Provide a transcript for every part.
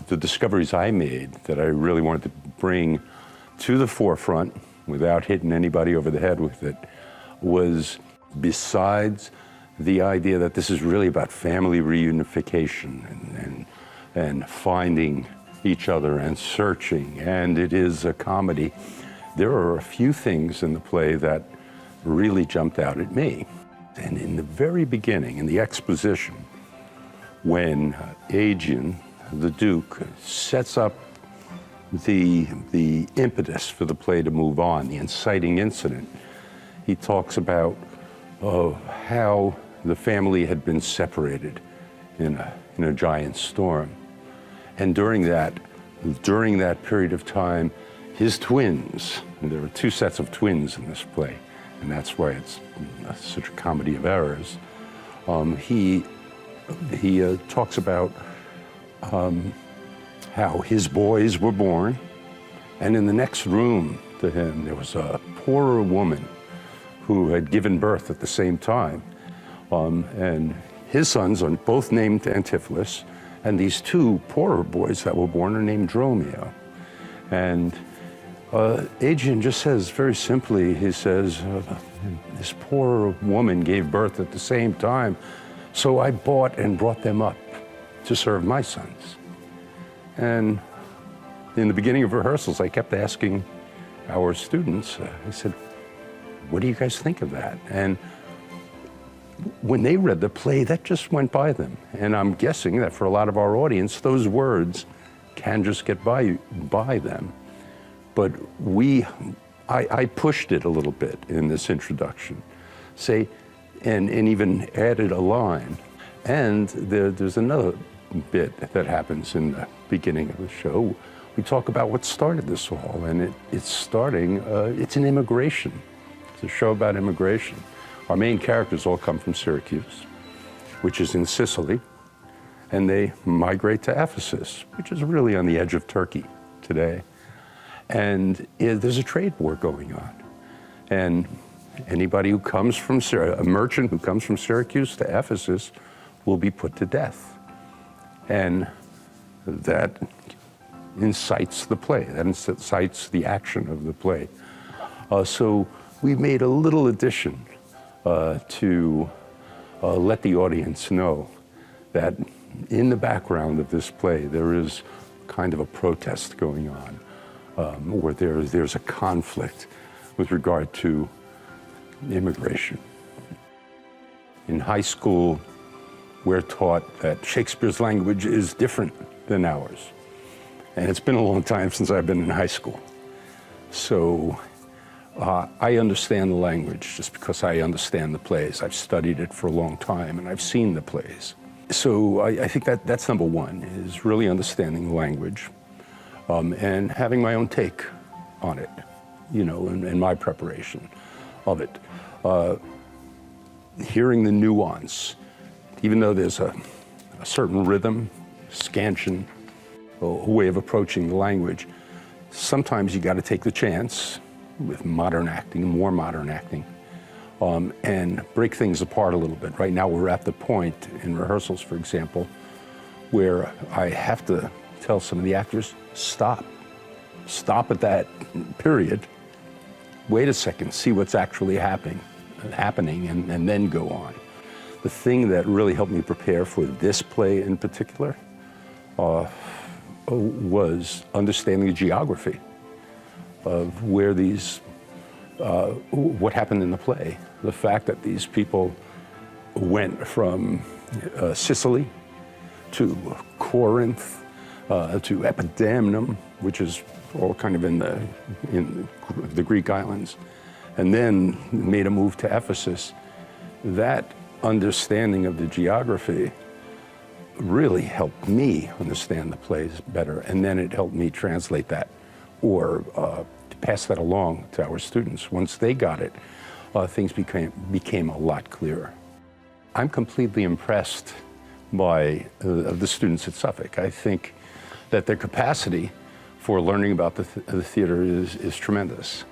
the discoveries I made that I really wanted to bring to the forefront without hitting anybody over the head with it was, besides the idea that this is really about family reunification and finding each other and searching, and it is a comedy, there are a few things in the play that really jumped out at me. And in the very beginning, in the exposition, when Adrian, the Duke, sets up the impetus for the play to move on, the inciting incident, he talks about how the family had been separated in a giant storm. And during that period of time, his twins, and there were two sets of twins in this play, and that's why it's such a comedy of errors, he talks about how his boys were born, and in the next room to him, there was a poorer woman who had given birth at the same time. And his sons are both named Antipholus, and these two poorer boys that were born are named Dromio. And Adrian just says, very simply, he says, this poor woman gave birth at the same time, so I bought and brought them up to serve my sons. And in the beginning of rehearsals, I kept asking our students, I said, what do you guys think of that? And when they read the play, that just went by them. And I'm guessing that for a lot of our audience, those words can just get by them. But I pushed it a little bit in this introduction, and even added a line. And there's another bit that happens in the beginning of the show. We talk about what started this all, and it's an immigration. It's a show about immigration. Our main characters all come from Syracuse, which is in Sicily, and they migrate to Ephesus, which is really on the edge of Turkey today. And there's a trade war going on. And anybody who comes from a merchant who comes from Syracuse to Ephesus will be put to death. And that incites the play, that incites the action of the play. So we made a little addition to let the audience know that in the background of this play, there is kind of a protest going on, or there's a conflict with regard to immigration. In high school, we're taught that Shakespeare's language is different than ours. And it's been a long time since I've been in high school. So I understand the language just because I understand the plays. I've studied it for a long time, and I've seen the plays. So I think that's number one, is really understanding the language and having my own take on it, in my preparation of it. Hearing the nuance, even though there's a certain rhythm, scansion, a way of approaching the language, sometimes you got to take the chance with modern acting, more modern acting, and break things apart a little bit. Right now we're at the point in rehearsals, for example, where I have to tell some of the actors, stop at that period, wait a second, see what's actually happening, and then go on. The thing that really helped me prepare for this play in particular was understanding the geography of where what happened in the play. The fact that these people went from Sicily to Corinth to Epidamnum, which is all kind of in the Greek islands, and then made a move to Ephesus. That understanding of the geography really helped me understand the plays better, and then it helped me translate that or to pass that along to our students. Once they got it, things became a lot clearer. I'm completely impressed by the students at Suffolk. I think that their capacity for learning about the theater is tremendous.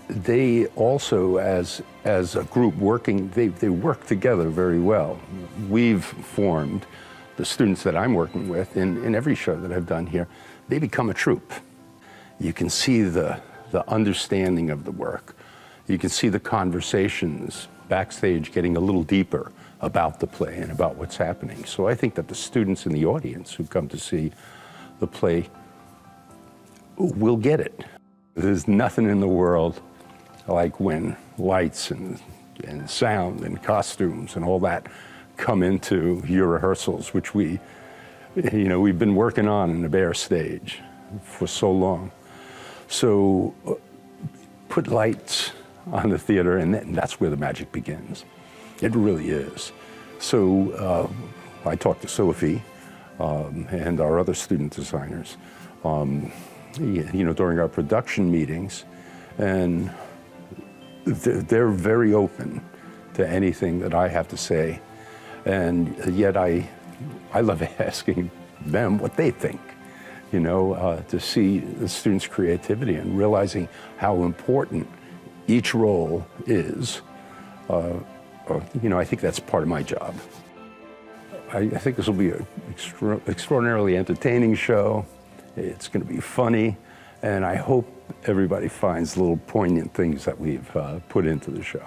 They also, as a group working, they work together very well. We've formed the students that I'm working with in every show that I've done here, they become a troupe. You can see the understanding of the work. You can see the conversations backstage getting a little deeper about the play and about what's happening. So I think that the students in the audience who come to see the play will get it. There's nothing in the world like when lights and sound and costumes and all that come into your rehearsals, which we've been working on in the bare stage for so long. So put lights on the theater, and that's where the magic begins. It really is. So I talked to Sophie and our other student designers, during our production meetings, and they're very open to anything that I have to say, and yet I love asking them what they think, to see the students' creativity and realizing how important each role is. I think that's part of my job. I think this will be an extraordinarily entertaining show. It's going to be funny, and I hope everybody finds little poignant things that we've put into the show.